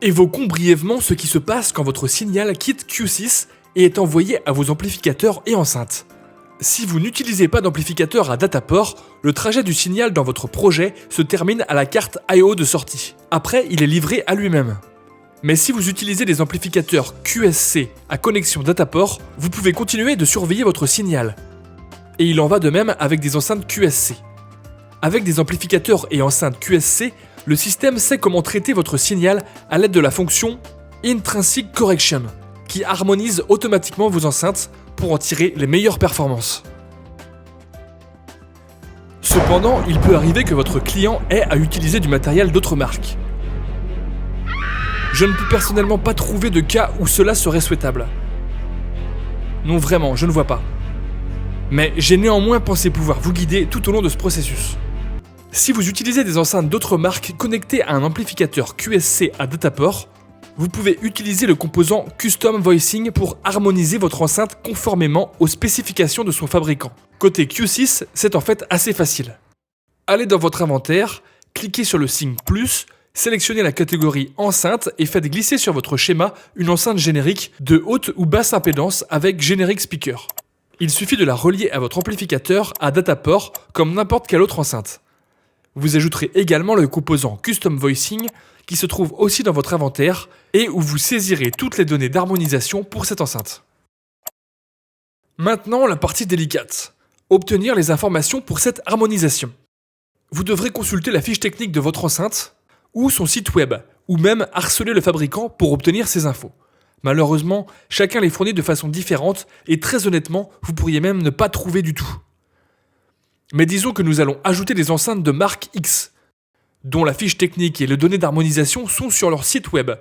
Évoquons brièvement ce qui se passe quand votre signal quitte Q6 et est envoyé à vos amplificateurs et enceintes. Si vous n'utilisez pas d'amplificateur à dataport, le trajet du signal dans votre projet se termine à la carte I/O de sortie. Après, il est livré à lui-même. Mais si vous utilisez des amplificateurs QSC à connexion dataport, vous pouvez continuer de surveiller votre signal. Et il en va de même avec des enceintes QSC. Avec des amplificateurs et enceintes QSC, le système sait comment traiter votre signal à l'aide de la fonction Intrinsic Correction, qui harmonise automatiquement vos enceintes pour en tirer les meilleures performances. Cependant, il peut arriver que votre client ait à utiliser du matériel d'autres marques. Je ne peux personnellement pas trouver de cas où cela serait souhaitable. Non, vraiment, je ne vois pas. Mais j'ai néanmoins pensé pouvoir vous guider tout au long de ce processus. Si vous utilisez des enceintes d'autres marques connectées à un amplificateur QSC à dataport, vous pouvez utiliser le composant Custom Voicing pour harmoniser votre enceinte conformément aux spécifications de son fabricant. Côté Q6, c'est en fait assez facile. Allez dans votre inventaire, cliquez sur le signe plus, sélectionnez la catégorie enceinte et faites glisser sur votre schéma une enceinte générique de haute ou basse impédance avec Generic Speaker. Il suffit de la relier à votre amplificateur à dataport comme n'importe quelle autre enceinte. Vous ajouterez également le composant Custom Voicing qui se trouve aussi dans votre inventaire et où vous saisirez toutes les données d'harmonisation pour cette enceinte. Maintenant, la partie délicate. Obtenir les informations pour cette harmonisation. Vous devrez consulter la fiche technique de votre enceinte ou son site web, ou même harceler le fabricant pour obtenir ces infos. Malheureusement, chacun les fournit de façon différente et très honnêtement, vous pourriez même ne pas trouver du tout. Mais disons que nous allons ajouter des enceintes de marque X, dont la fiche technique et les données d'harmonisation sont sur leur site web.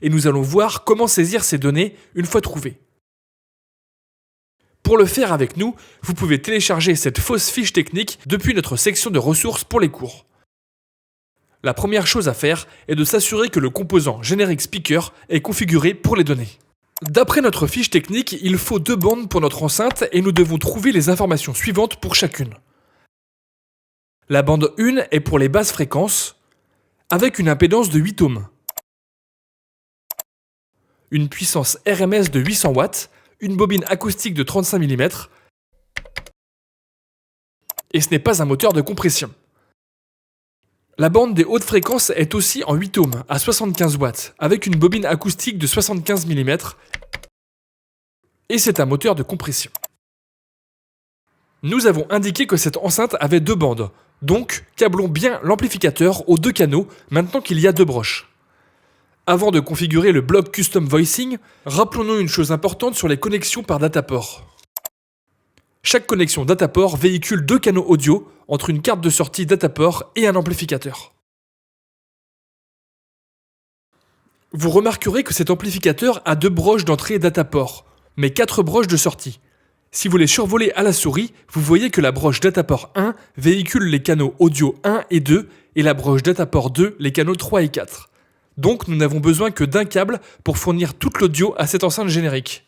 Et nous allons voir comment saisir ces données une fois trouvées. Pour le faire avec nous, vous pouvez télécharger cette fausse fiche technique depuis notre section de ressources pour les cours. La première chose à faire est de s'assurer que le composant Generic Speaker est configuré pour les données. D'après notre fiche technique, il faut 2 bandes pour notre enceinte et nous devons trouver les informations suivantes pour chacune. La bande 1 est pour les basses fréquences, avec une impédance de 8 ohms. Une puissance RMS de 800 watts, une bobine acoustique de 35 mm, et ce n'est pas un moteur de compression. La bande des hautes fréquences est aussi en 8 ohms à 75 watts, avec une bobine acoustique de 75 mm, et c'est un moteur de compression. Nous avons indiqué que cette enceinte avait 2 bandes, donc câblons bien l'amplificateur aux 2 canaux maintenant qu'il y a 2 broches. Avant de configurer le bloc Custom Voicing, rappelons-nous une chose importante sur les connexions par dataport. Chaque connexion dataport véhicule 2 canaux audio entre une carte de sortie dataport et un amplificateur. Vous remarquerez que cet amplificateur a 2 broches d'entrée dataport, mais 4 broches de sortie. Si vous les survolez à la souris, vous voyez que la broche dataport 1 véhicule les canaux audio 1 et 2 et la broche dataport 2 les canaux 3 et 4. Donc nous n'avons besoin que d'un câble pour fournir toute l'audio à cette enceinte générique.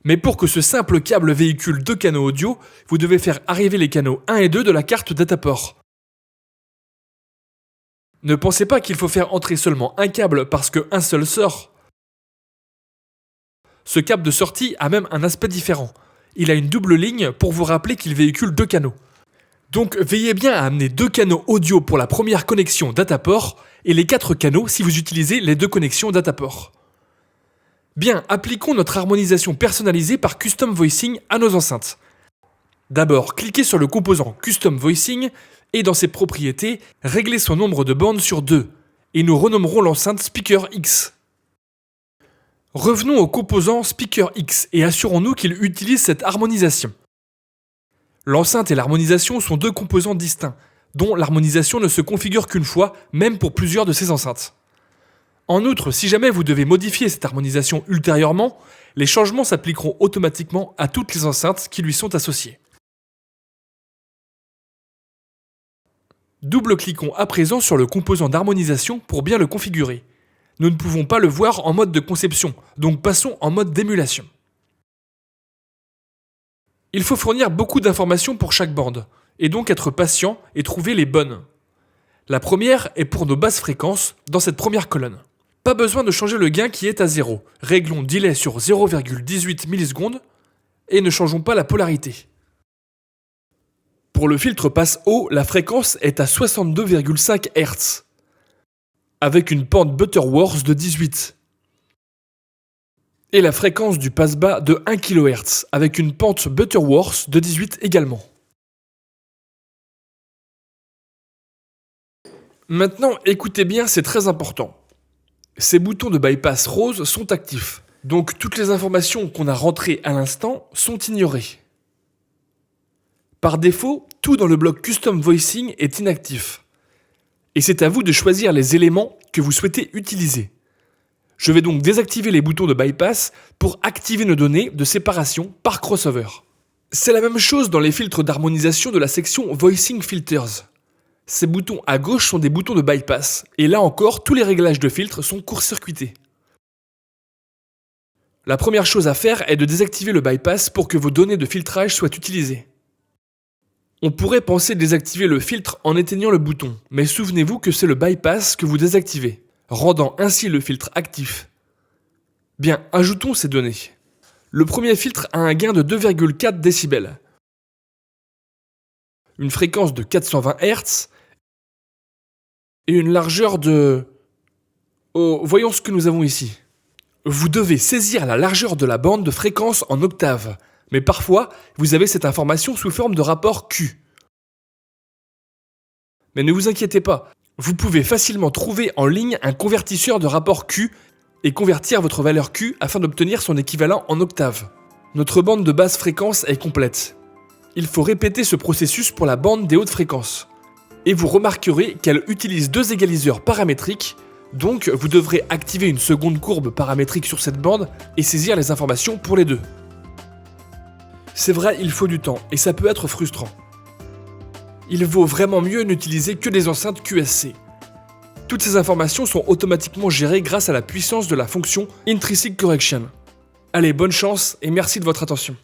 Mais pour que ce simple câble véhicule 2 canaux audio, vous devez faire arriver les canaux 1 et 2 de la carte dataport. Ne pensez pas qu'il faut faire entrer seulement un câble parce qu'un seul sort. Ce câble de sortie a même un aspect différent. Il a une double ligne pour vous rappeler qu'il véhicule 2 canaux. Donc veillez bien à amener 2 canaux audio pour la première connexion dataport et les 4 canaux si vous utilisez les 2 connexions dataport. Bien, appliquons notre harmonisation personnalisée par Custom Voicing à nos enceintes. D'abord, cliquez sur le composant Custom Voicing et dans ses propriétés, réglez son nombre de bandes sur 2 et nous renommerons l'enceinte Speaker X. Revenons au composant Speaker X et assurons-nous qu'il utilise cette harmonisation. L'enceinte et l'harmonisation sont 2 composants distincts, dont l'harmonisation ne se configure qu'une fois, même pour plusieurs de ces enceintes. En outre, si jamais vous devez modifier cette harmonisation ultérieurement, les changements s'appliqueront automatiquement à toutes les enceintes qui lui sont associées. Double-cliquons à présent sur le composant d'harmonisation pour bien le configurer. Nous ne pouvons pas le voir en mode de conception, donc passons en mode d'émulation. Il faut fournir beaucoup d'informations pour chaque bande, et donc être patient et trouver les bonnes. La première est pour nos basses fréquences dans cette première colonne. Pas besoin de changer le gain qui est à 0. Réglons delay sur 0,18 millisecondes et ne changeons pas la polarité. Pour le filtre passe haut, la fréquence est à 62,5 Hz avec une pente Butterworth de 18. Et la fréquence du passe bas de 1 kHz avec une pente Butterworth de 18 également. Maintenant, écoutez bien, c'est très important. Ces boutons de bypass rose sont actifs, donc toutes les informations qu'on a rentrées à l'instant sont ignorées. Par défaut, tout dans le bloc Custom Voicing est inactif. Et c'est à vous de choisir les éléments que vous souhaitez utiliser. Je vais donc désactiver les boutons de bypass pour activer nos données de séparation par crossover. C'est la même chose dans les filtres d'harmonisation de la section Voicing Filters. Ces boutons à gauche sont des boutons de bypass, et là encore, tous les réglages de filtres sont court-circuités. La première chose à faire est de désactiver le bypass pour que vos données de filtrage soient utilisées. On pourrait penser désactiver le filtre en éteignant le bouton, mais souvenez-vous que c'est le bypass que vous désactivez, rendant ainsi le filtre actif. Bien, ajoutons ces données. Le premier filtre a un gain de 2,4 décibels, une fréquence de 420 Hz et une largeur de... Oh, voyons ce que nous avons ici. Vous devez saisir la largeur de la bande de fréquence en octaves, mais parfois, vous avez cette information sous forme de rapport Q. Mais ne vous inquiétez pas, vous pouvez facilement trouver en ligne un convertisseur de rapport Q et convertir votre valeur Q afin d'obtenir son équivalent en octaves. Notre bande de basse fréquence est complète. Il faut répéter ce processus pour la bande des hautes fréquences. Et vous remarquerez qu'elle utilise deux égaliseurs paramétriques, donc vous devrez activer une seconde courbe paramétrique sur cette bande et saisir les informations pour les deux. C'est vrai, il faut du temps, et ça peut être frustrant. Il vaut vraiment mieux n'utiliser que des enceintes QSC. Toutes ces informations sont automatiquement gérées grâce à la puissance de la fonction Intrinsic Correction. Allez, bonne chance et merci de votre attention.